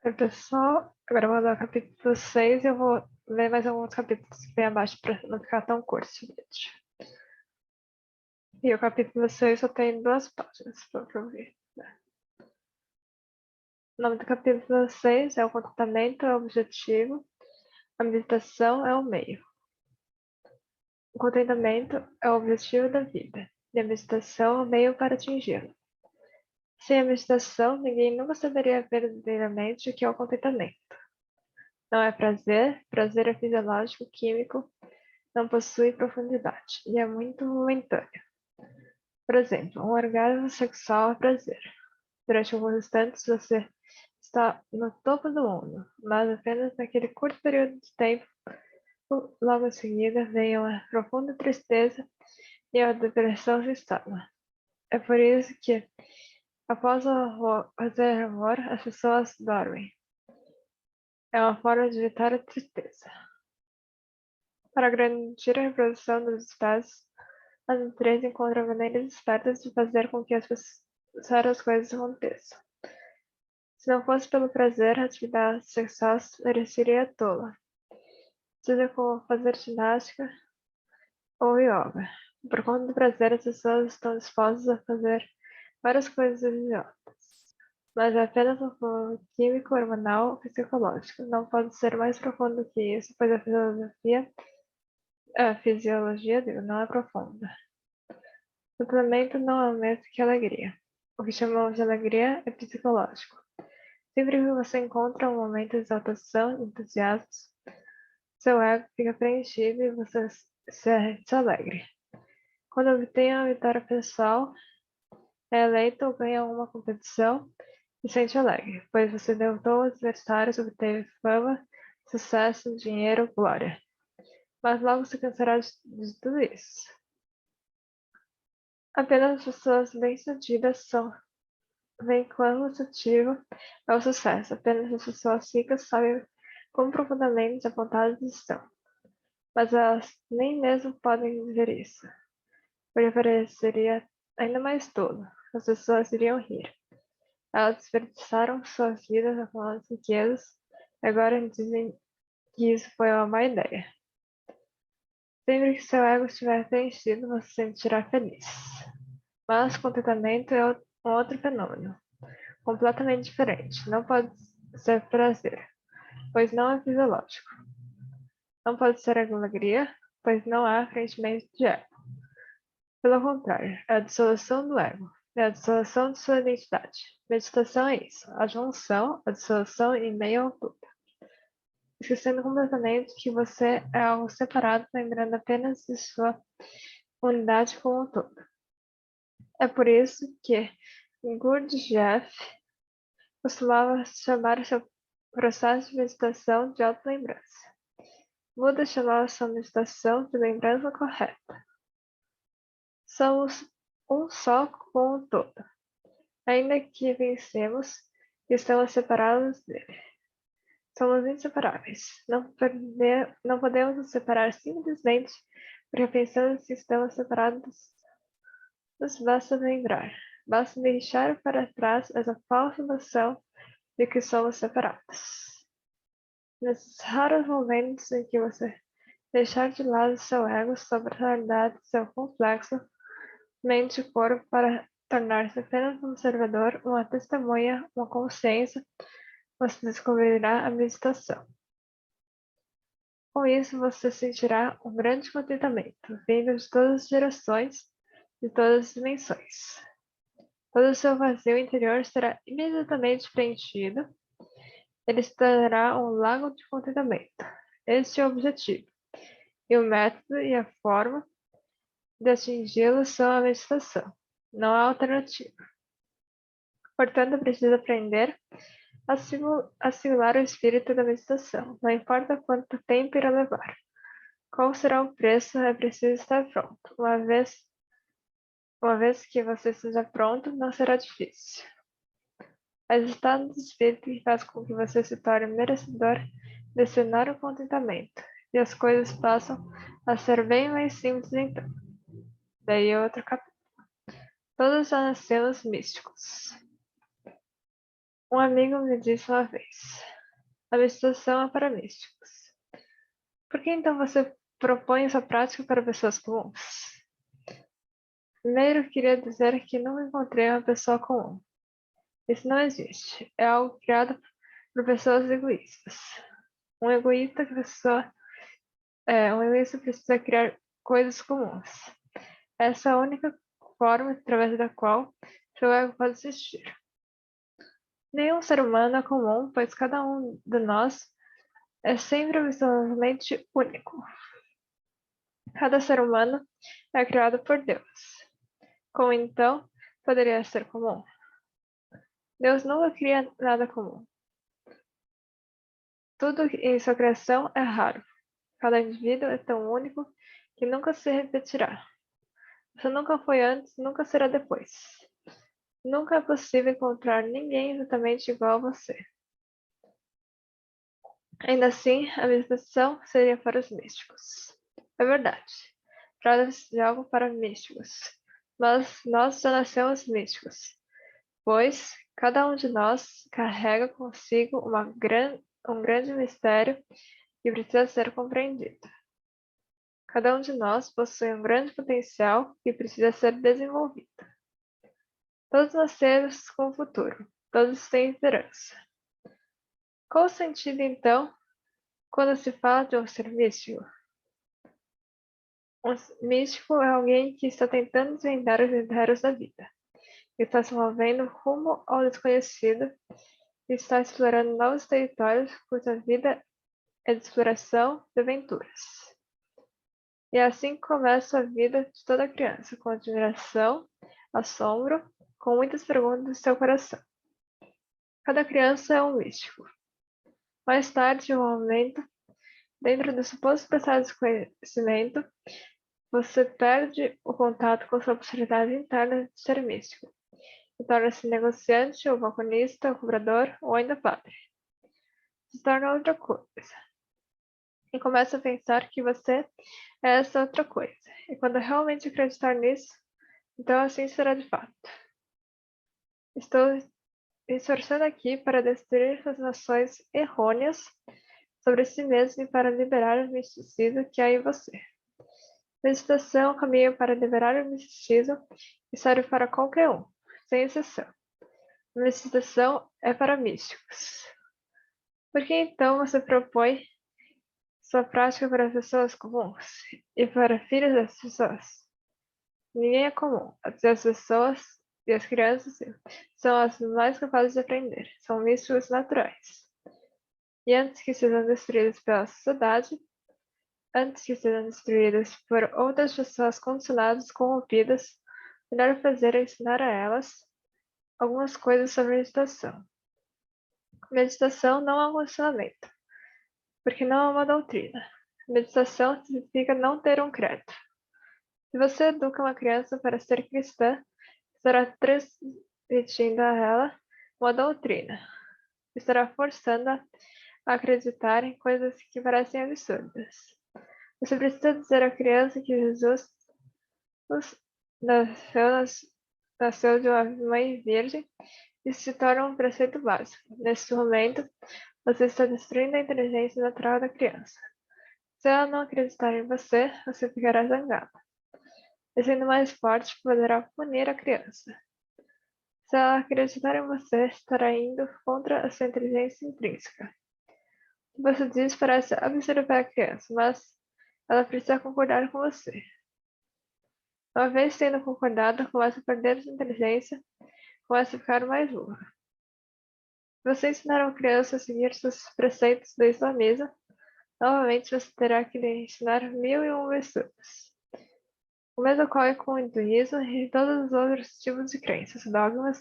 Oi, pessoal, agora eu vou dar o capítulo 6 e eu vou ler mais alguns capítulos que vem abaixo para não ficar tão curto esse vídeo. E o capítulo 6 só tem 2 páginas para eu ver. O nome do capítulo 6 é o contentamento, é o objetivo, a meditação é o meio. O contentamento é o objetivo da vida, e a meditação é o meio para atingi-lo. Sem a meditação, ninguém nunca saberia verdadeiramente o que é o contentamento. Não é prazer, prazer é fisiológico, químico, não possui profundidade e é muito momentâneo. Por exemplo, um orgasmo sexual é prazer. Durante alguns instantes você está no topo do mundo, mas apenas naquele curto período de tempo, logo em seguida vem uma profunda tristeza e a depressão se instala. É por isso que, após fazer amor, as pessoas dormem. É uma forma de evitar a tristeza. Para garantir a reprodução das espécies, as empresas encontram maneiras espertas de fazer com que as coisas aconteçam. Se não fosse pelo prazer, a atividade sexual pareceria tola, seja como fazer ginástica ou yoga. Por conta do prazer, as pessoas estão dispostas a fazer várias coisas idiotas. Mas é apenas um fenômeno químico, hormonal ou psicológico. Não pode ser mais profundo que isso, pois a fisiologia não é profunda. Sofrimento não é o mesmo que alegria. O que chamamos de alegria é psicológico. Sempre que você encontra um momento de exaltação e entusiasmo, seu ego fica preenchido e você se alegre. Quando obtém a vitória pessoal, é eleito ou ganha uma competição e sente alegre, pois você derrotou os adversários, obteve fama, sucesso, dinheiro, glória. Mas logo se cansará de tudo isso. Apenas as pessoas bem-sucedidas veem quão exaustivo é o sucesso. Apenas as pessoas ricas sabem quão profundamente apontadas estão. Mas elas nem mesmo podem dizer isso, porque pareceria ainda mais tolo. As pessoas iriam rir. Elas desperdiçaram suas vidas acumulando riquezas e agora dizem que isso foi uma má ideia. Sempre que seu ego estiver preenchido, você se sentirá feliz. Mas contentamento é um outro fenômeno, completamente diferente. Não pode ser prazer, pois não é fisiológico. Não pode ser alegria, pois não há preenchimento de ego. Pelo contrário, é a dissolução do ego, é a dissolução de sua identidade. Meditação é isso, a junção, a dissolução em meio ao todo. Esquecendo completamente que você é algo separado, lembrando apenas de sua unidade como um todo. É por isso que Gurdjieff costumava chamar seu processo de meditação de autolembrança. Buda chamava sua meditação de lembrança correta. Somos um só com o todo. Ainda que vencemos, estamos separados dele. Somos inseparáveis. Não podemos nos separar simplesmente porque pensamos que estamos separados. Nos basta lembrar. Basta deixar para trás essa falsa noção de que somos separados. Nesses raros momentos em que você deixar de lado seu ego, sua personalidade, seu complexo, mente e corpo para tornar-se apenas um observador, uma testemunha, uma consciência, você descobrirá a meditação. Com isso, você sentirá um grande contentamento, vindo de todas as gerações, de todas as dimensões. Todo o seu vazio interior será imediatamente preenchido. Ele se tornará um lago de contentamento. Este é o objetivo. E o método e a forma de atingi-lo são a meditação. Não há alternativa. Portanto, precisa aprender a simular o espírito da meditação. Não importa quanto tempo irá levar. Qual será o preço, é preciso estar pronto. Uma vez que você esteja pronto, não será difícil. É o estado de espírito que faz com que você se torne merecedor desse enorme contentamento. E as coisas passam a ser bem mais simples então. Daí outro capítulo. Todos já nascemos místicos. Um amigo me disse uma vez: a meditação é para místicos. Por que então você propõe essa prática para pessoas comuns? Primeiro, queria dizer que não encontrei uma pessoa comum. Isso não existe. É algo criado por pessoas egoístas. Um egoísta precisa criar coisas comuns. Essa é a única forma através da qual seu ego pode existir. Nenhum ser humano é comum, pois cada um de nós é sempre absolutamente único. Cada ser humano é criado por Deus. Como então poderia ser comum? Deus nunca cria nada comum. Tudo em sua criação é raro. Cada indivíduo é tão único que nunca se repetirá. Você nunca foi antes, nunca será depois. Nunca é possível encontrar ninguém exatamente igual a você. Ainda assim, a meditação seria para os místicos. É verdade. Trata-se de algo para místicos. Mas nós já nascemos místicos, pois cada um de nós carrega consigo um grande mistério que precisa ser compreendido. Cada um de nós possui um grande potencial que precisa ser desenvolvido. Todos nascemos com o futuro. Todos têm esperança. Qual o sentido, então, quando se fala de um ser místico? Um místico é alguém que está tentando desvendar os mistérios da vida, que está se movendo rumo ao desconhecido, que está explorando novos territórios, cuja vida é de exploração de aventuras. E é assim começa a vida de toda criança, com admiração, assombro, com muitas perguntas em seu coração. Cada criança é um místico. Mais tarde, em um momento, dentro do suposto processo de conhecimento, você perde o contato com sua possibilidade interna de ser místico e torna-se negociante, ou balconista, ou cobrador, ou ainda padre. Se torna outra coisa. E começa a pensar que você é essa outra coisa. E quando realmente acreditar nisso, então assim será de fato. Estou esforçando aqui para destruir essas noções errôneas sobre si mesmo e para liberar o misticismo que há em você. Meditação é um caminho para liberar o misticismo e serve para qualquer um, sem exceção. Meditação é para místicos. Por que então você propõe sua prática para pessoas comuns e para filhos das pessoas? Ninguém é comum. As pessoas e as crianças são as mais capazes de aprender. São místicos naturais. E antes que sejam destruídos pela sociedade, antes que sejam destruídas por outras pessoas condicionadas, corrompidas, melhor fazer é ensinar a elas algumas coisas sobre meditação. Meditação não é um condicionamento, porque não é uma doutrina. Meditação significa não ter um credo. Se você educa uma criança para ser cristã, estará transmitindo a ela uma doutrina. Estará forçando-a a acreditar em coisas que parecem absurdas. Você precisa dizer à criança que Jesus nasceu, nasceu de uma mãe virgem. Isso se torna um preceito básico. Neste momento, você está destruindo a inteligência natural da criança. Se ela não acreditar em você, você ficará zangado. E sendo mais forte, poderá punir a criança. Se ela acreditar em você, estará indo contra a sua inteligência intrínseca. O que você diz parece absurdo para a criança, mas ela precisa concordar com você. Uma vez tendo concordado, começa a perder sua inteligência, começa a ficar mais burra. Se você ensinar uma criança a seguir os preceitos do islamismo, novamente você terá que lhe ensinar 1001 absurdos. O mesmo ocorre com o hinduísmo e todos os outros tipos de crenças, dogmas.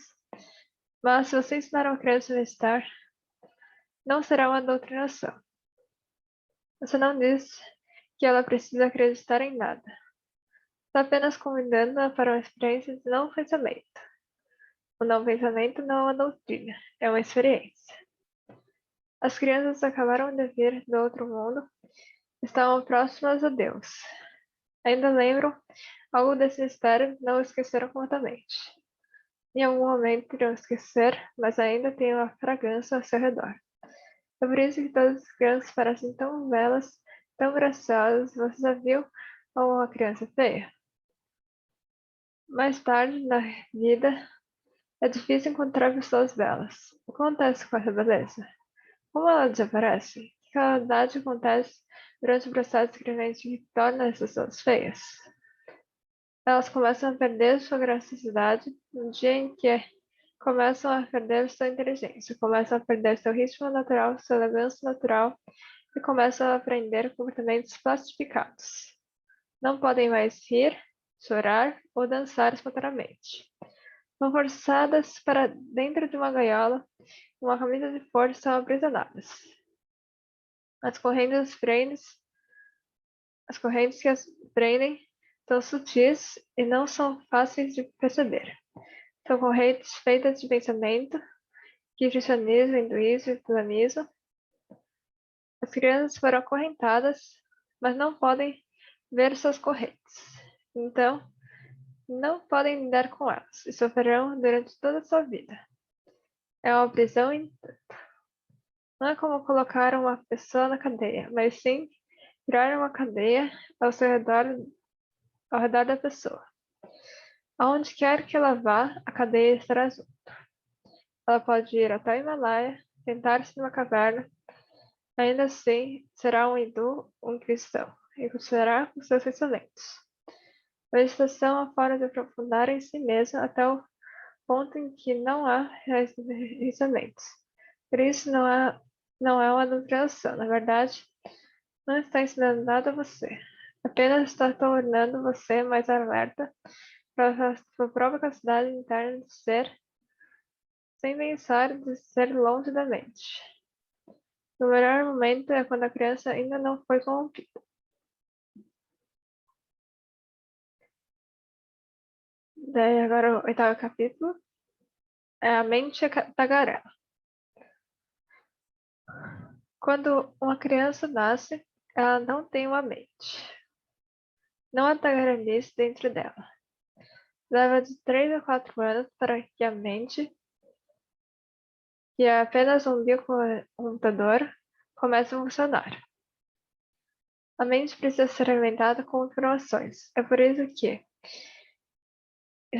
Mas se você ensinar uma criança a meditar, não será uma doutrinação. Você não diz que ela precisa acreditar em nada. Está apenas convidando-a para uma experiência de não pensamento. O não pensamento não é uma doutrina, é uma experiência. As crianças acabaram de vir do outro mundo, estavam próximas a Deus. Ainda lembram algo desse mistério, não o esqueceram completamente. Em algum momento irão esquecer, mas ainda tem uma fragrância ao seu redor. É por isso que todas as crianças parecem tão belas, tão graciosas. Você já viu uma criança feia? Mais tarde na vida, é difícil encontrar pessoas belas. O que acontece com essa beleza? Como ela desaparece? Que calamidade acontece durante o processo de crescimento que torna as pessoas feias? Elas começam a perder sua graciosidade no dia em que começam a perder sua inteligência, começam a perder seu ritmo natural, sua elegância natural e começam a aprender comportamentos plastificados. Não podem mais rir, chorar ou dançar espontaneamente. São forçadas para dentro de uma gaiola, uma camisa de força, são aprisionadas. As correntes que as prendem são sutis e não são fáceis de perceber. São correntes feitas de pensamento, que cristianismo, hinduísmo e islamismo. As crianças foram acorrentadas, mas não podem ver suas correntes. Então, não podem lidar com elas e sofrerão durante toda a sua vida. É uma prisão. Não é como colocar uma pessoa na cadeia, mas sim criar uma cadeia ao redor da pessoa. Aonde quer que ela vá, a cadeia estará junto. Ela pode ir até o Himalaia, sentar-se numa caverna, ainda assim será um hindu, um cristão, e continuará com seus pensamentos. Meditação é uma forma de aprofundar em si mesmo até o ponto em que não há pensamentos. Por isso não é uma doutrinação. Na verdade, não está ensinando nada a você. Apenas está tornando você mais alerta para a sua própria capacidade interna de ser, sem pensar de ser longe da mente. O melhor momento é quando a criança ainda não foi corrompida. Daí agora o oitavo capítulo é a mente tagarela. Quando uma criança nasce, ela não tem uma mente. Não há tagarelice dentro dela. Leva de 3 a 4 anos para que a mente, que é apenas um biocomputador, comece a funcionar. A mente precisa ser alimentada com informações. É por isso que,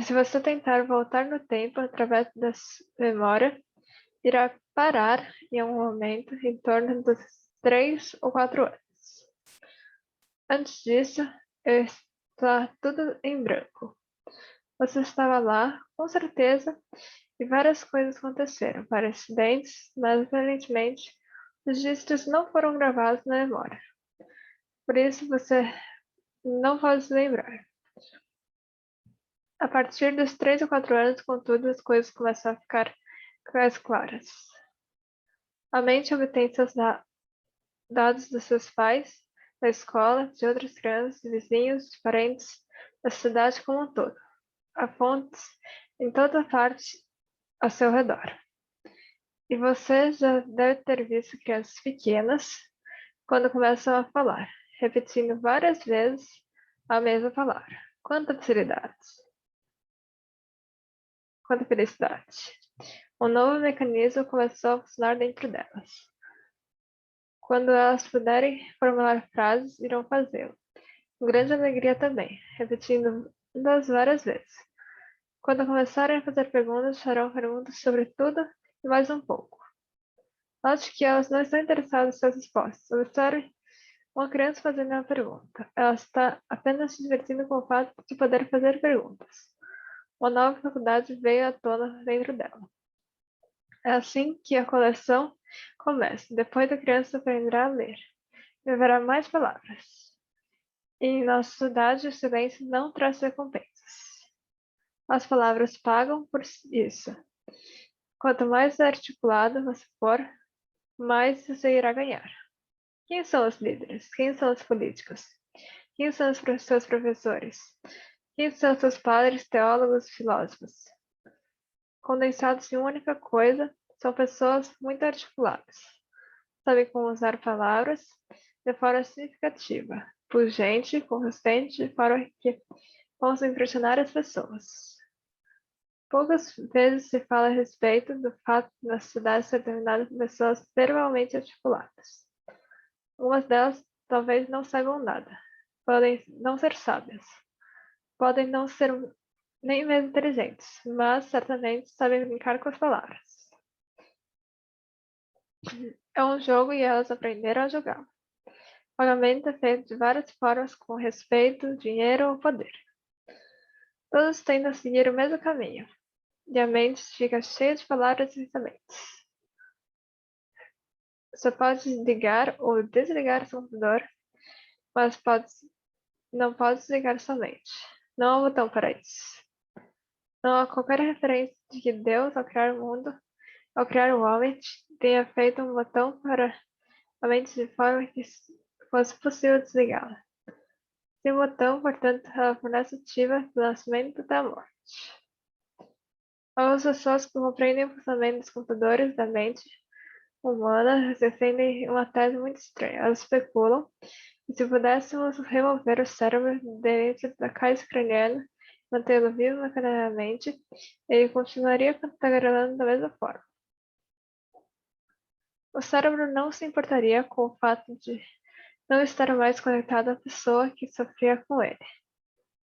se você tentar voltar no tempo através da memória, irá parar em um momento em torno dos 3 ou 4 anos. Antes disso, está tudo em branco. Você estava lá, com certeza, e várias coisas aconteceram, vários acidentes, mas aparentemente os registros não foram gravados na memória. Por isso você não pode se lembrar. A partir dos 3 ou 4 anos, contudo, as coisas começam a ficar mais claras. A mente obtém seus dados dos seus pais, da escola, de outras crianças, de vizinhos, de parentes, da cidade como um todo. Há fontes em toda parte ao seu redor. E você já deve ter visto crianças pequenas quando começam a falar, repetindo várias vezes a mesma palavra. Quanta facilidade! Quanta felicidade! Um novo mecanismo começou a funcionar dentro delas. Quando elas puderem formular frases, irão fazê-lo. Com grande alegria também, repetindo das várias vezes. Quando começarem a fazer perguntas, farão perguntas sobre tudo e mais um pouco. Note que elas não estão interessadas em suas respostas. Observe uma criança fazendo uma pergunta. Ela está apenas se divertindo com o fato de poder fazer perguntas. Uma nova faculdade veio à tona dentro dela. É assim que a coleção começa. Depois a criança aprenderá a ler. E haverá mais palavras. E em nossa sociedade, o silêncio não traz recompensas. As palavras pagam por isso. Quanto mais articulado você for, mais você irá ganhar. Quem são os líderes? Quem são os políticos? Quem são os seus professores? Quem são seus padres, teólogos, filósofos? Condensados em uma única coisa, são pessoas muito articuladas. Sabem como usar palavras de forma significativa, pungente, consistente, de forma que possam impressionar as pessoas. Poucas vezes se fala a respeito do fato de na sociedade determinadas pessoas verbalmente articuladas. Algumas delas talvez não saibam nada, podem não ser sábias, podem não ser nem mesmo inteligentes, mas certamente sabem brincar com as palavras. É um jogo e elas aprenderam a jogar. O pagamento é feito de várias formas, com respeito, dinheiro ou poder. Todos tendem a seguir o mesmo caminho, e a mente fica cheia de palavras e pensamentos. Você pode ligar ou desligar seu computador, mas não pode desligar sua mente. Não há botão para isso. Não há qualquer referência de que Deus, ao criar o mundo, ao criar o homem, tenha feito um botão para a mente de forma que fosse possível desligá-la. Sem botão, portanto, ela permanece ativa do nascimento até a morte. Algumas pessoas que compreendem o funcionamento dos computadores da mente humana defendem uma tese muito estranha. Elas especulam que se pudéssemos remover o cérebro dentro da caixa craniana e mantê-lo vivo mecanicamente, ele continuaria tagarelando da mesma forma. O cérebro não se importaria com o fato de não estar mais conectado à pessoa que sofria com ele.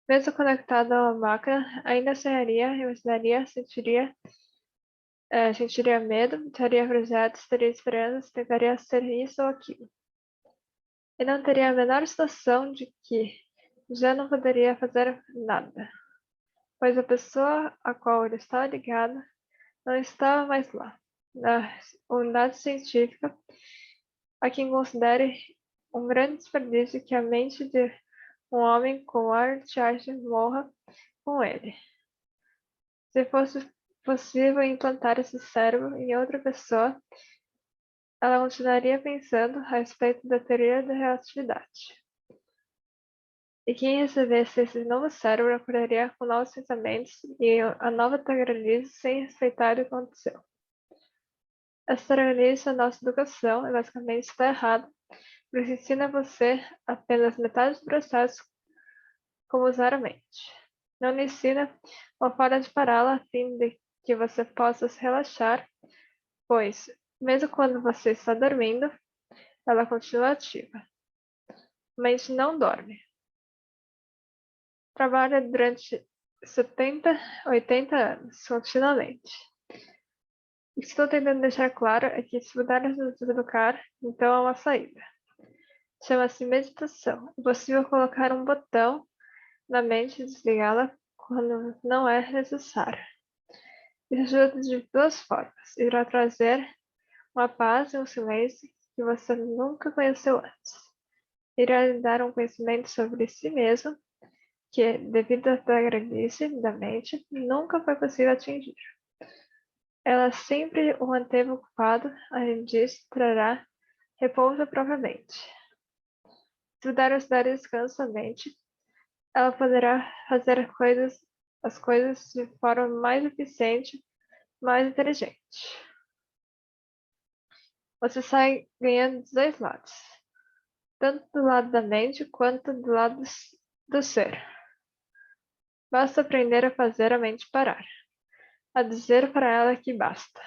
Mesmo conectado a uma máquina, ainda sonharia, imaginaria, sentiria medo, teria projetos, teria esperanças, tentaria ser isso ou aquilo. E não teria a menor situação de que já não poderia fazer nada, pois a pessoa a qual ele estava ligado não estava mais lá. Na unidade científica, há quem considere um grande desperdício que a mente de um homem como Albert Einstein morra com ele. Se fosse possível implantar esse cérebro em outra pessoa, ela continuaria pensando a respeito da teoria da relatividade. E quem recebesse esse novo cérebro acordaria com novos pensamentos e a nova tagarelice sem respeitar o que aconteceu. Essa tagarelice da nossa educação basicamente está errada, porque ensina a você apenas metade do processo como usar a mente. Não lhe ensina uma forma de pará-la a fim de que você possa se relaxar, pois, mesmo quando você está dormindo, ela continua ativa. A mente não dorme. Trabalha durante 70, 80 anos, continuamente. O que estou tentando deixar claro é que se pudermos nos educar, então há uma saída. Chama-se meditação. É possível colocar um botão na mente e desligá-la quando não é necessário. Isso ajuda de duas formas. Irá trazer uma paz e um silêncio que você nunca conheceu antes. Irá lhe dar um conhecimento sobre si mesmo que, devido à tagarelice da mente, nunca foi possível atingir. Ela sempre o manteve ocupado, além disso, trará repouso propriamente. Se puder dar descanso à mente, ela poderá fazer as coisas de forma mais eficiente, mais inteligente. Você sai ganhando dos dois lados, tanto do lado da mente quanto do lado do ser. Basta aprender a fazer a mente parar, a dizer para ela que basta.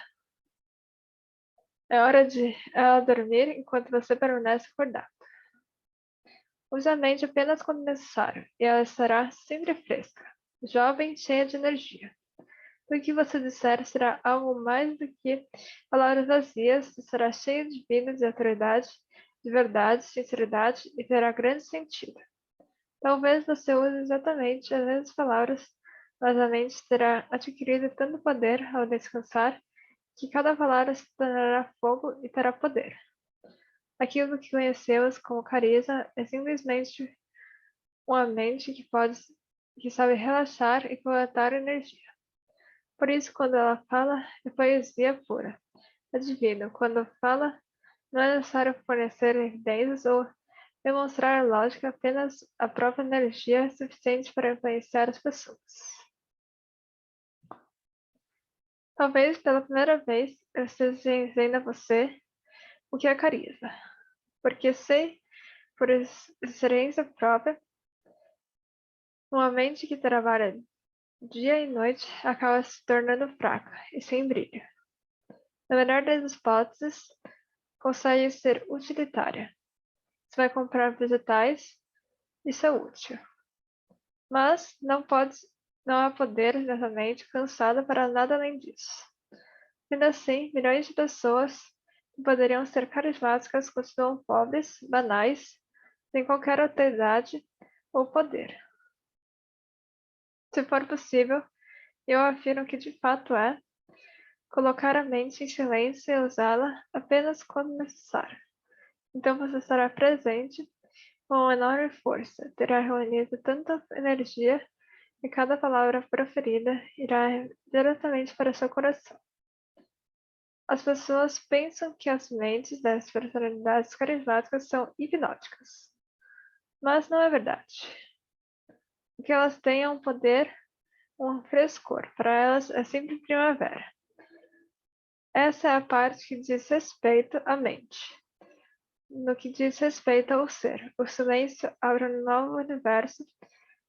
É hora de ela dormir enquanto você permanece acordado. Use a mente apenas quando necessário, e ela estará sempre fresca, jovem, cheia de energia. O que você disser será algo mais do que palavras vazias, será cheio de vida, de autoridade, de verdade, sinceridade e terá grande sentido. Talvez você use exatamente as mesmas palavras, mas a mente terá adquirido tanto poder ao descansar que cada palavra se tornará fogo e terá poder. Aquilo que conhecemos como carisma é simplesmente uma mente que sabe relaxar e coletar energia. Por isso, quando ela fala, é poesia pura. É divino. Quando fala, não é necessário fornecer evidências ou demonstrar lógica, apenas a própria energia é suficiente para influenciar as pessoas. Talvez pela primeira vez eu esteja dizendo a você o que é carisma, porque sei, por experiência própria, uma mente que trabalha dia e noite acaba se tornando fraca e sem brilho. Na melhor das hipóteses, consegue ser utilitária. Você vai comprar vegetais, isso é útil. Mas não há poder exatamente cansado para nada além disso. Ainda assim, milhões de pessoas que poderiam ser carismáticas continuam pobres, banais, sem qualquer autoridade ou poder. Se for possível, eu afirmo que de fato é colocar a mente em silêncio e usá-la apenas quando necessário. Então você estará presente com uma enorme força, terá reunido tanta energia que cada palavra proferida irá diretamente para seu coração. As pessoas pensam que as mentes das personalidades carismáticas são hipnóticas, mas não é verdade. O que elas têm é um poder, um frescor. Para elas é sempre primavera. Essa é a parte que diz respeito à mente. No que diz respeito ao ser, o silêncio abre um novo universo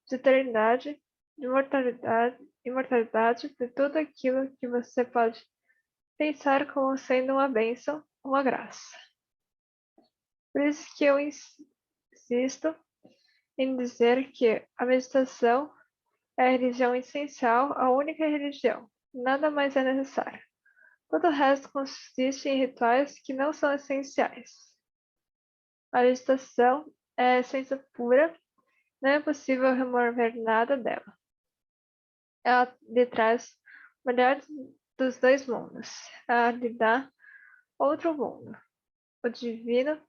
de eternidade, de imortalidade, de tudo aquilo que você pode pensar como sendo uma bênção, uma graça. Por isso que eu insisto em dizer que a meditação é a religião essencial, a única religião. Nada mais é necessário. Todo o resto consiste em rituais que não são essenciais. A meditação é a essência pura, não é possível remover nada dela. Ela lhe traz o melhor dos dois mundos. Ela lhe dá outro mundo, o divino,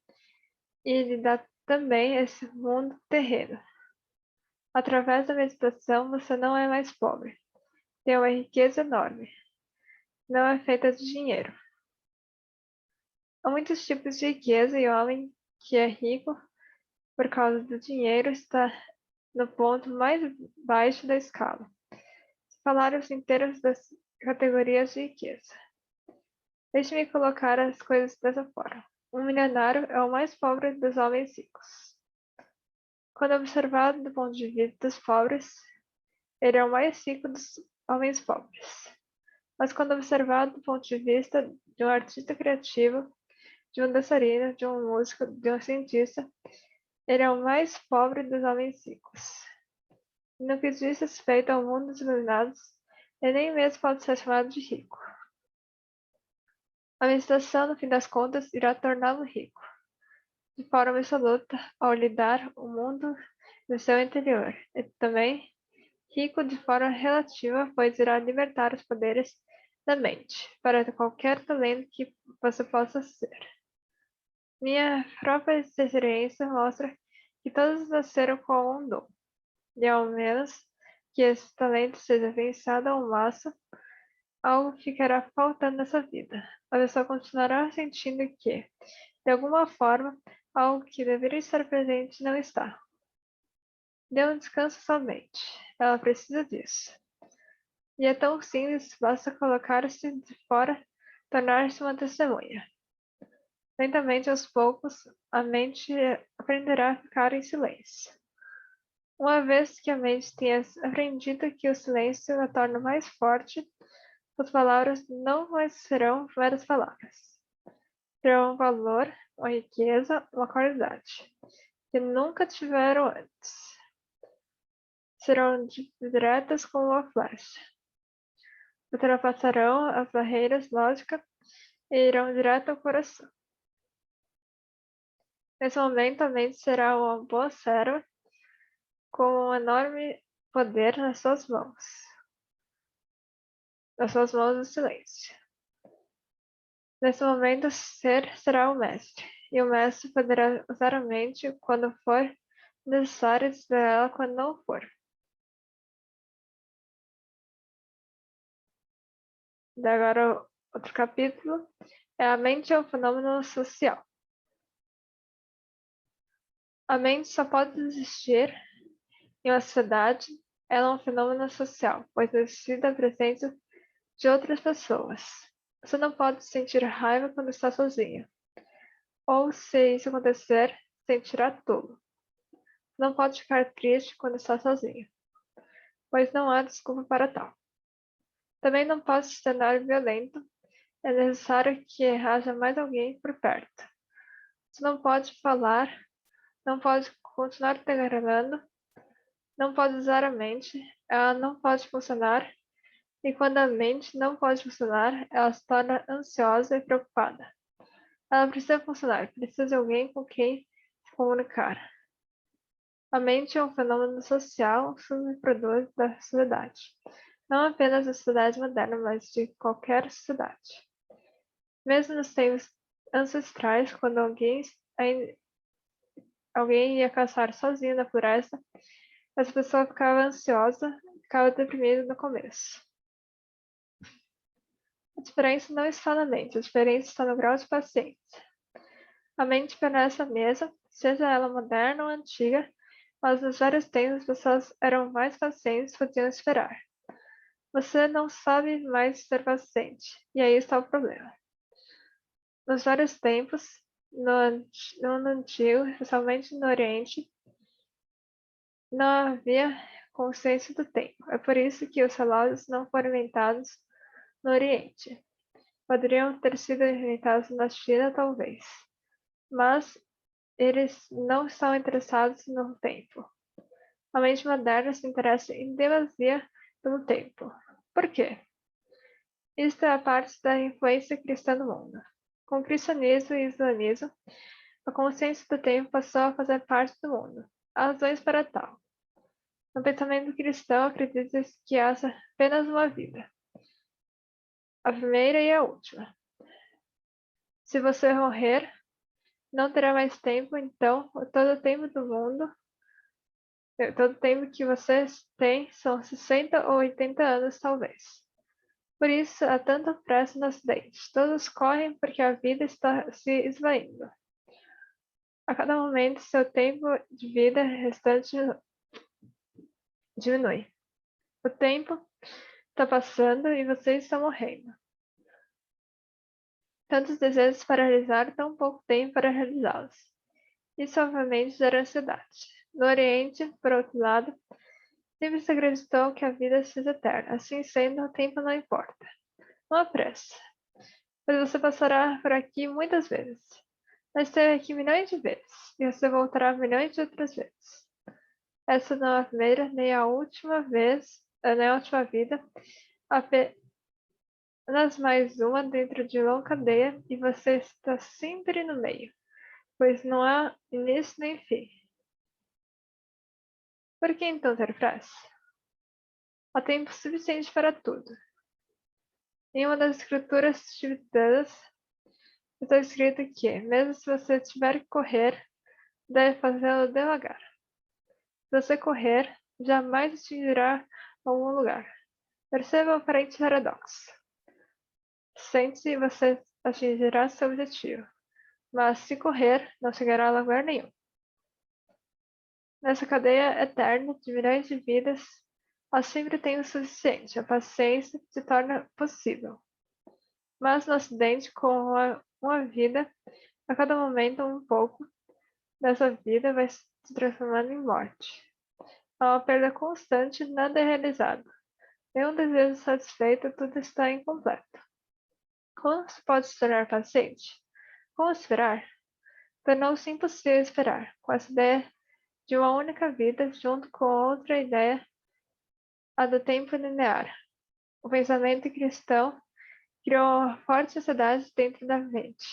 e lhe dá também esse mundo terreno. Através da meditação, você não é mais pobre. Tem uma riqueza enorme. Não é feita de dinheiro. Há muitos tipos de riqueza e o homem que é rico por causa do dinheiro está no ponto mais baixo da escala. Salários inteiros das categorias de riqueza. Deixe-me colocar as coisas dessa forma. Um milionário é o mais pobre dos homens ricos. Quando observado do ponto de vista dos pobres, ele é o mais rico dos homens pobres. Mas quando observado do ponto de vista de um artista criativo, de um dançarino, de um músico, de um cientista, ele é o mais pobre dos homens ricos. No que diz respeito ao mundo dos iluminados, ele nem mesmo pode ser chamado de rico. A meditação, no fim das contas, irá torná-lo rico, de forma absoluta, ao lhe dar o mundo no seu interior, e também rico de forma relativa, pois irá libertar os poderes da mente, para qualquer talento que você possa ser. Minha própria experiência mostra que todos nasceram com um dom, e ao menos que esse talento seja vencido ao máximo, algo ficará faltando nessa vida. A pessoa continuará sentindo que, de alguma forma, algo que deveria estar presente não está. Dê um descanso somente. Ela precisa disso. E é tão simples, basta colocar-se de fora, tornar-se uma testemunha. Lentamente, aos poucos, a mente aprenderá a ficar em silêncio. Uma vez que a mente tenha aprendido que o silêncio a torna mais forte, as palavras não mais serão meras palavras. Terão um valor, uma riqueza, uma qualidade, que nunca tiveram antes. Serão diretas como uma flecha. Ultrapassarão as barreiras lógicas e irão direto ao coração. Nesse momento, a mente será uma boa serva com um enorme poder nas suas mãos do silêncio. Nesse momento, o ser será o mestre, e o mestre poderá usar a mente quando for necessário e desviar ela quando não for. E agora, outro capítulo é a mente é um fenômeno social. A mente só pode existir em uma sociedade, ela é um fenômeno social, pois necessita da presença de outras pessoas. Você não pode sentir raiva quando está sozinho. Ou, se isso acontecer, sentirá tolo. Não pode ficar triste quando está sozinho. pois não há desculpa para tal. Também não posso se tornar violento, é necessário que haja mais alguém por perto. Você não pode falar, não pode continuar tagarelando, não pode usar a mente, ela não pode funcionar, e quando a mente não pode funcionar, ela se torna ansiosa e preocupada. Ela precisa funcionar, precisa de alguém com quem se comunicar. A mente é um fenômeno social subproduto da sociedade. Não apenas da sociedade moderna, mas de qualquer sociedade. Mesmo nos tempos ancestrais, quando alguém ia caçar sozinho na floresta, essa pessoa ficava ansiosa, ficava deprimida no começo. A diferença não está na mente, a diferença está no grau de paciência. A mente permanece a mesma, seja ela moderna ou antiga, mas nos vários tempos as pessoas eram mais pacientes e podiam esperar. Você não sabe mais ser paciente, e aí está o problema. Nos vários tempos, no mundo antigo, especialmente no Oriente, não havia consciência do tempo. É por isso que os relógios não foram inventados no Oriente. Poderiam ter sido inventados na China, talvez. Mas eles não estão interessados no tempo. A mente moderna se interessa em demasia pelo tempo. Por quê? Isto é a parte da influência cristã no mundo. Com o cristianismo e o islamismo, a consciência do tempo passou a fazer parte do mundo. Há razões para tal. No pensamento cristão, acredita-se que há apenas uma vida, a primeira e a última. Se você morrer, não terá mais tempo, então todo o tempo do mundo, todo o tempo que você tem são 60 ou 80 anos, talvez. Por isso há tanta pressa no acidente. Todos correm porque a vida está se esvaindo. A cada momento, seu tempo de vida restante diminui. O tempo está passando e você está morrendo. Tantos desejos para realizar, tão pouco tempo para realizá-los. Isso obviamente gera ansiedade. No Oriente, por outro lado, sempre se acreditou que a vida seja eterna. Assim sendo, o tempo não importa. Não há pressa, pois você passará por aqui muitas vezes. Mas esteve aqui milhões de vezes, e você voltará milhões de outras vezes. Essa não é a primeira, nem a última vez, nem a última vida, apenas mais uma dentro de uma cadeia, e você está sempre no meio, pois não há início nem fim. Por que então ter pressa? Há tempo suficiente para tudo. Em uma das escrituras tibetanas está escrito que, mesmo se você tiver que correr, deve fazê-lo devagar. Se você correr, jamais atingirá algum lugar. Perceba o aparente paradoxo. Sente se você atingirá seu objetivo, mas se correr, não chegará a lugar nenhum. Nessa cadeia eterna de milhões de vidas, ela sempre tem o suficiente, a paciência se torna possível. Mas no acidente com uma vida, a cada momento um pouco dessa vida vai se transformando em morte. Há uma perda constante, nada é realizado. Nenhum desejo satisfeito, tudo está incompleto. Como se pode se tornar paciente? Como esperar? Tornou-se impossível esperar, com essa ideia de uma única vida, junto com outra ideia, a do tempo linear. O pensamento cristão criou uma forte ansiedade dentro da mente,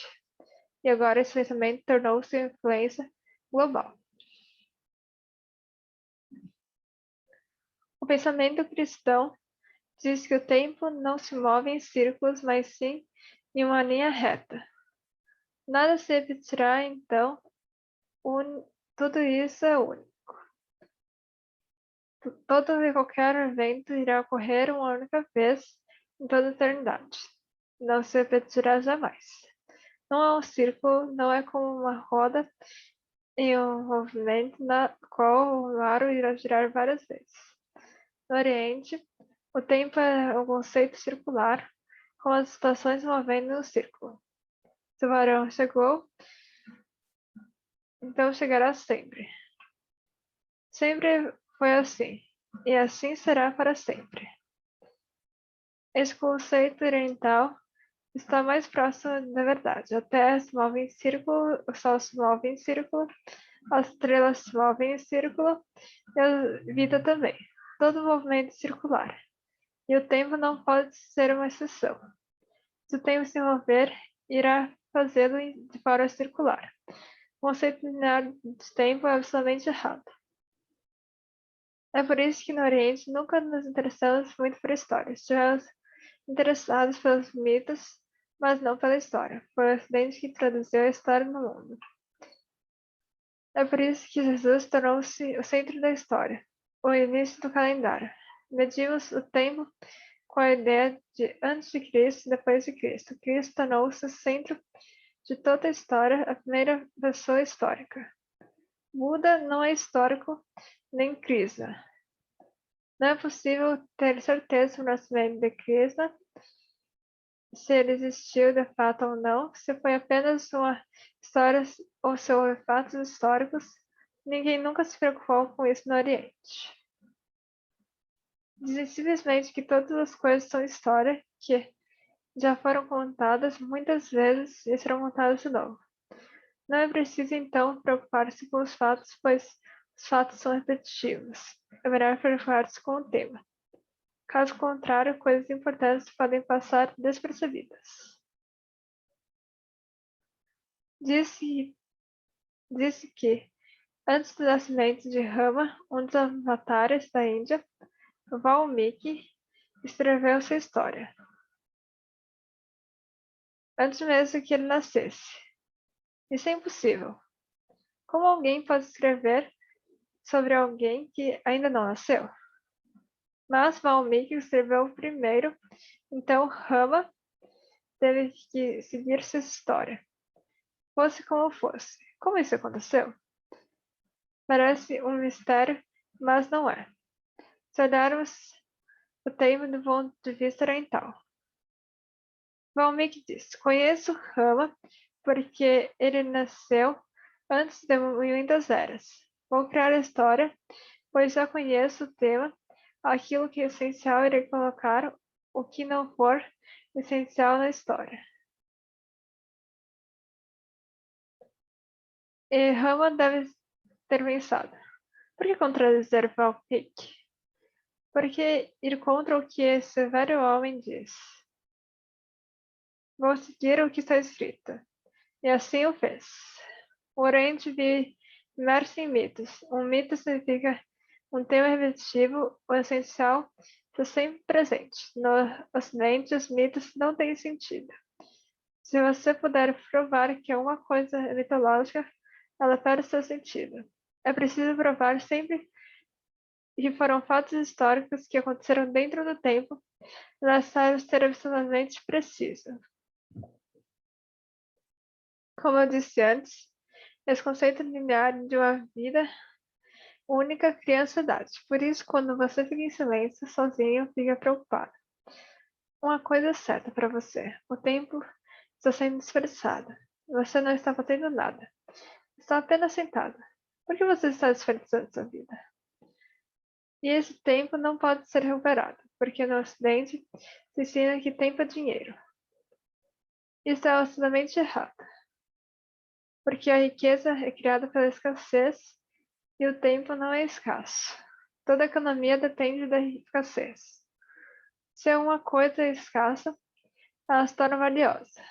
e agora esse pensamento tornou-se uma influência global. O pensamento cristão diz que o tempo não se move em círculos, mas sim em uma linha reta. Nada se repetirá, então, tudo isso é único. Todo e qualquer evento irá ocorrer uma única vez em toda a eternidade. Não se repetirá jamais. Não é um círculo, não é como uma roda em um movimento na qual o aro irá girar várias vezes. No Oriente, o tempo é um conceito circular, com as estações movendo no círculo. Se o verão chegou, então chegará sempre. Sempre foi assim. e assim será para sempre. Esse conceito oriental está mais próximo da verdade. A Terra se move em círculo, o Sol se move em círculo, as estrelas se movem em círculo e a vida também. Todo movimento circular. E o tempo não pode ser uma exceção. Se o tempo se mover, irá fazê-lo de forma circular. O conceito linear de tempo é absolutamente errado. É por isso que no Oriente nunca nos interessamos muito por história. Estivemos interessados pelos mitos, mas não pela história. Foi o Ocidente que introduziu a história no mundo. É por isso que Jesus tornou-se o centro da história, o início do calendário. Medimos o tempo com a ideia de antes de Cristo e depois de Cristo. Cristo tornou-se o centro de toda a história, a primeira pessoa histórica. Buda não é histórico nem Krishna. Não é possível ter certeza do nascimento de Krishna, se ele existiu de fato ou não, se foi apenas uma história ou se houve fatos históricos. Ninguém nunca se preocupou com isso no Oriente. Dizem simplesmente que todas as coisas são história, que já foram contadas muitas vezes e serão contadas de novo. Não é preciso, então, preocupar-se com os fatos, pois os fatos são repetitivos. É melhor preocupar-se com o tema. Caso contrário, coisas importantes podem passar despercebidas. Disse que, antes do nascimento de Rama, um dos avatares da Índia, Valmiki, escreveu sua história, antes mesmo que ele nascesse. Isso é impossível. Como alguém pode escrever sobre alguém que ainda não nasceu? Mas Valmiki escreveu primeiro, então Rama teve que seguir sua história, fosse como fosse. Como isso aconteceu? Parece um mistério, mas não é. Se olharmos o tema do ponto de vista oriental. Valmiki diz: conheço Rama porque ele nasceu antes de muitas eras. Vou criar a história, pois já conheço o tema, aquilo que é essencial irei colocar, o que não for essencial na história. E Rama deve ter pensado: por que contradizer Valmiki? Por que ir contra o que esse velho homem diz? Vou seguir o que está escrito. E assim o fez. O Oriente vive imerso em mitos. Um mito significa um tema repetitivo, o essencial está sempre presente. No Ocidente, os mitos não têm sentido. Se você puder provar que uma coisa é mitológica, ela perde seu sentido. É preciso provar sempre que foram fatos históricos que aconteceram dentro do tempo, necessário ser absolutamente preciso. Como eu disse antes, esse conceito linear de uma vida única cria ansiedade. Por isso, quando você fica em silêncio, sozinho, fica preocupado. Uma coisa é certa para você: o tempo está sendo desperdiçado. Você não está fazendo nada. Está apenas sentado. Por que você está desperdiçando sua vida? E esse tempo não pode ser recuperado, porque no Ocidente se ensina que tempo é dinheiro. Isso é absolutamente errado, porque a riqueza é criada pela escassez e o tempo não é escasso. Toda economia depende da escassez. Se uma coisa é escassa, ela se torna valiosa.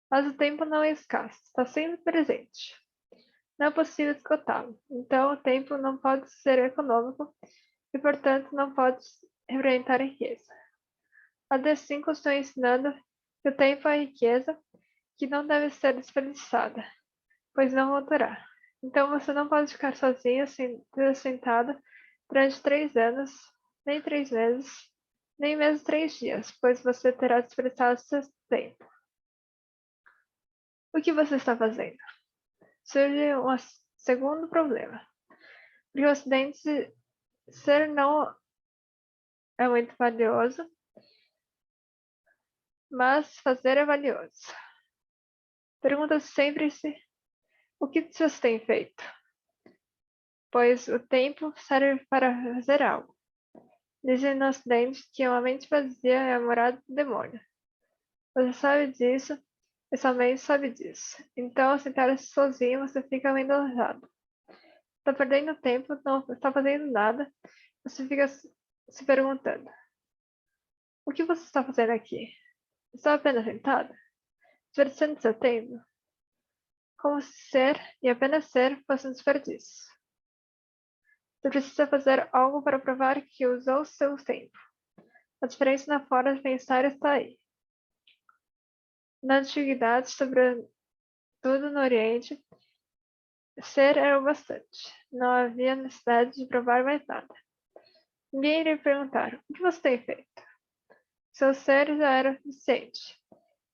Mas o tempo não é escasso, está sempre presente. Não é possível esgotá-lo. Então, o tempo não pode ser econômico e, portanto, não pode representar riqueza. A D5 estou ensinando que o tempo é riqueza que não deve ser desperdiçada, pois não voltará. Então, você não pode ficar sozinho, sentado, durante 3 anos, nem 3 meses, nem mesmo 3 dias, pois você terá desperdiçado seu tempo. O que você está fazendo? Surge um segundo problema. Porque o Ocidente ser não é muito valioso, mas fazer é valioso. Pergunta sempre se o que você tem feito? pois o tempo serve para fazer algo. Dizem no Ocidente que uma mente vazia é a morada do demônio. Você sabe disso e sua mente sabe disso. Então, ao sentar-se sozinho, você fica meio enojado. Está perdendo tempo, não está fazendo nada. Você fica se perguntando: o que você está fazendo aqui? Está apenas sentado? Desperdiçando seu tempo? Como se ser e apenas ser fosse um desperdício. Você precisa fazer algo para provar que usou seu tempo. A diferença na forma de pensar está aí. Na antiguidade, sobretudo no Oriente, ser era o bastante. Não havia necessidade de provar mais nada. Ninguém iria perguntar: o que você tem feito? Seu ser já era suficiente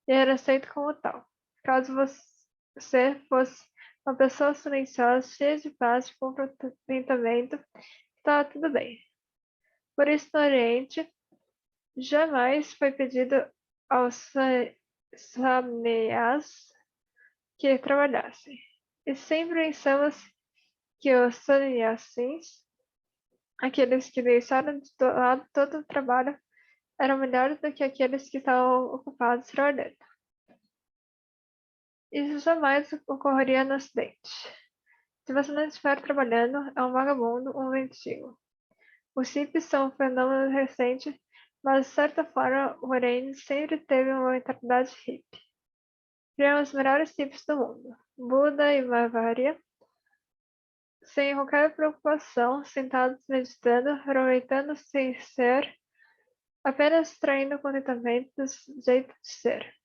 e era aceito como tal. Caso você fosse uma pessoa silenciosa, cheia de paz e contentamento, estava tudo bem. Por isso, no Oriente, jamais foi pedido aos samneyas que trabalhassem. E sempre pensamos que os sannyasins, aqueles que deixaram de lado todo o trabalho, eram melhores do que aqueles que estavam ocupados trabalhando. Isso jamais ocorreria no Ocidente. Se você não estiver trabalhando, é um vagabundo, um mendigo. Os hippies são um fenômeno recente, mas de certa forma o Oriente sempre teve uma mentalidade hippie. Criam os melhores hippies do mundo, Buda e Mahavira, sem qualquer preocupação, sentados meditando, aproveitando sem ser, apenas extraindo contentamento do jeito de ser,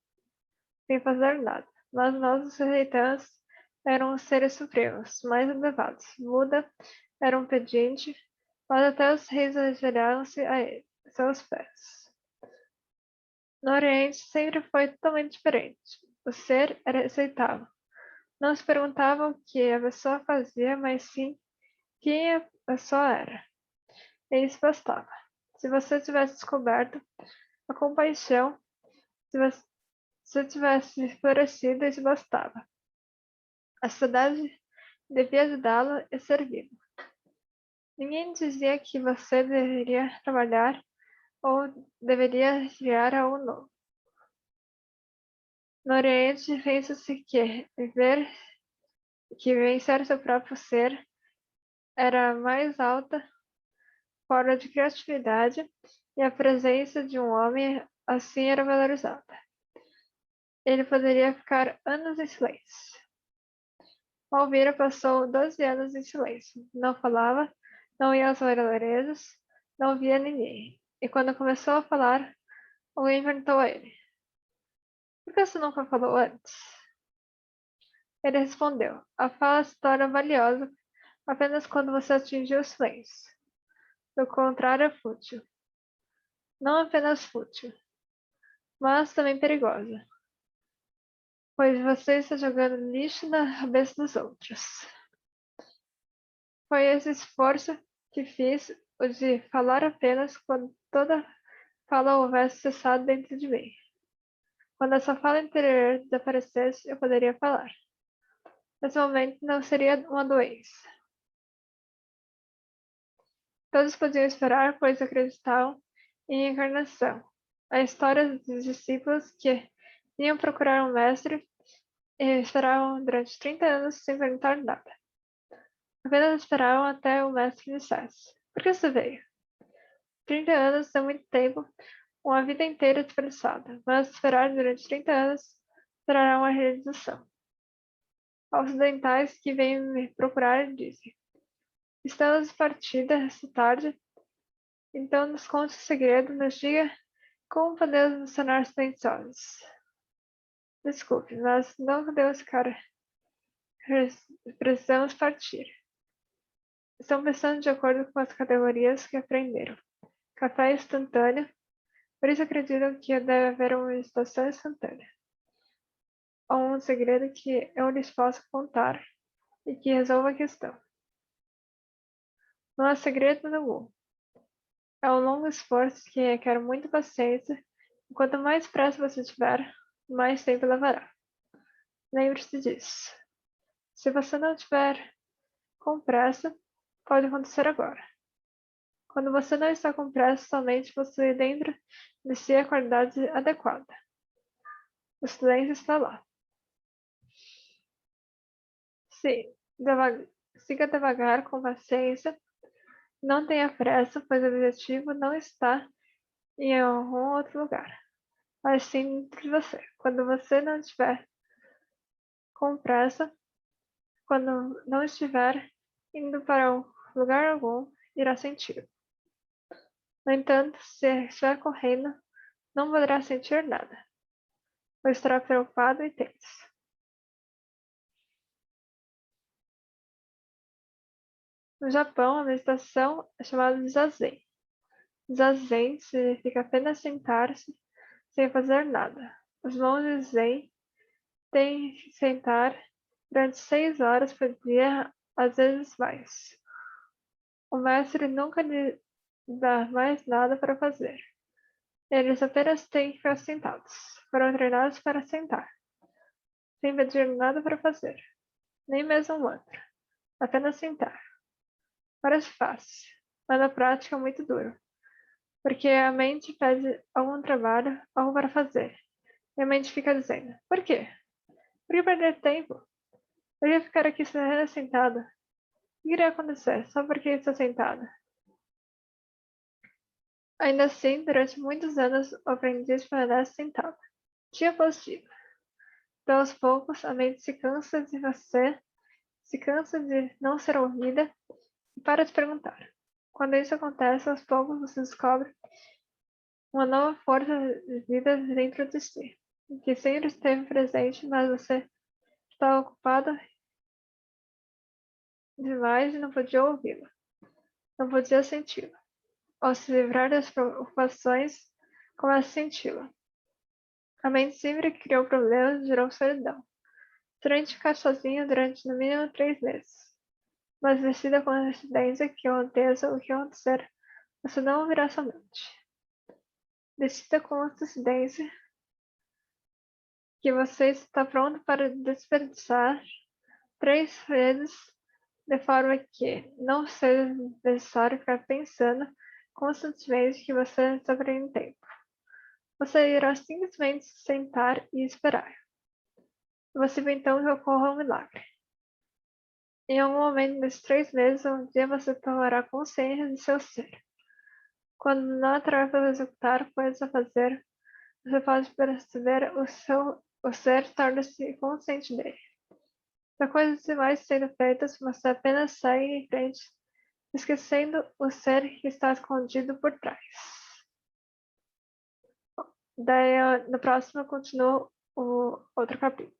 sem fazer nada. Mas nós, os rejeitados, eram os seres supremos, mais elevados. Buda era um pedinte, mas até os reis ajoelharam-se a ele, seus pés. No Oriente sempre foi totalmente diferente. O ser era aceitável. Não se perguntava o que a pessoa fazia, mas sim quem a pessoa era. E isso bastava. Se você tivesse descoberto a compaixão, se você tivesse florescido, isso bastava. A sociedade devia ajudá-lo e servi-lo. Ninguém dizia que você deveria trabalhar ou deveria criar algo novo. No Oriente, pensa-se que vencer seu próprio ser era a mais alta forma de criatividade e a presença de um homem assim era valorizada. Ele poderia ficar anos em silêncio. Malvira passou 12 anos em silêncio. Não falava, não ia às redondezas, não via ninguém. E quando começou a falar, alguém perguntou a ele: por que você nunca falou antes? Ele respondeu: a fala se torna valiosa apenas quando você atinge o silêncio. Do contrário, é fútil. Não apenas fútil, mas também perigosa, pois você está jogando lixo na cabeça dos outros. Foi esse esforço que fiz, o de falar apenas quando toda fala houvesse cessado dentro de mim. Quando essa fala interior desaparecesse, eu poderia falar. Nesse momento não seria uma doença. Todos podiam esperar, pois acreditavam em reencarnação. A história dos discípulos que iam procurar um mestre e esperavam durante 30 anos sem perguntar nada. Apenas esperavam até o mestre dissesse: por que você veio? 30 anos é muito tempo, uma vida inteira desperdiçada, mas esperar durante 30 anos trará uma realização. Aos ocidentais que vêm me procurar dizem: estamos de partida esta tarde, então nos conte o segredo, nos diga como podemos nos tornar silenciosos. Desculpe, mas não podemos ficar. Precisamos partir. Estão pensando de acordo com as categorias que aprenderam. Café instantâneo, por isso acreditam que deve haver uma meditação instantânea. Há um segredo que eu lhes posso contar e que resolva a questão. Não há segredo nenhum. É um longo esforço que requer muita paciência, e quanto mais pressa você tiver, mais tempo levará. Lembre-se disso. Se você não tiver com pressa, pode acontecer agora. Quando você não está com pressa, somente possui dentro de si a qualidade adequada. O silêncio está lá. Siga devagar, com paciência. Não tenha pressa, pois o objetivo não está em algum outro lugar, mas sim dentro de você. Quando você não estiver com pressa, quando não estiver indo para lugar algum, irá sentir. No entanto, se estiver correndo, não poderá sentir nada, pois estará preocupado e tenso. No Japão, a meditação é chamada de zazen. Zazen significa apenas sentar-se sem fazer nada. Os monges zen têm que sentar durante 6 horas por dia, às vezes mais. O mestre nunca lhe dá mais nada para fazer. Eles apenas têm que ficar sentados. Foram treinados para sentar, sem pedir nada para fazer, nem mesmo um mantra. Apenas sentar. Parece fácil, mas na prática é muito duro, porque a mente pede algum trabalho, algo para fazer. E a mente fica dizendo: por quê? Por que perder tempo? Eu ia ficar aqui sentada. O que iria acontecer só porque estou sentada? Ainda assim, durante muitos anos, o aprendiz permanece sentado. Dia após dia. Então, aos poucos, a mente se cansa de você, se cansa de não ser ouvida e para de perguntar. Quando isso acontece, aos poucos você descobre uma nova força de vida dentro de si, que sempre esteve presente, mas você estava ocupado demais e não podia ouvi-la, não podia senti-la. Ao se livrar das preocupações, começa a senti-la. A mente sempre criou problemas e gerou solidão. Tente ficar sozinho durante no mínimo 3 meses. Mas decida com antecedência que aconteça o que acontecer, você não ouvirá somente. Decida com antecedência que você está pronto para desperdiçar 3 vezes, de forma que não seja necessário ficar pensando constantemente que você está perdendo tempo. Você irá simplesmente sentar e esperar. Você vê então que ocorra um milagre. Em algum momento desses 3 meses, um dia você tomará consciência de seu ser. Quando não há tarefas a executar, coisas a fazer, você pode perceber o ser torna-se consciente dele. Se coisas demais sendo feitas, você apenas segue em frente, esquecendo o ser que está escondido por trás. Daí, no próximo, eu continuo o outro capítulo.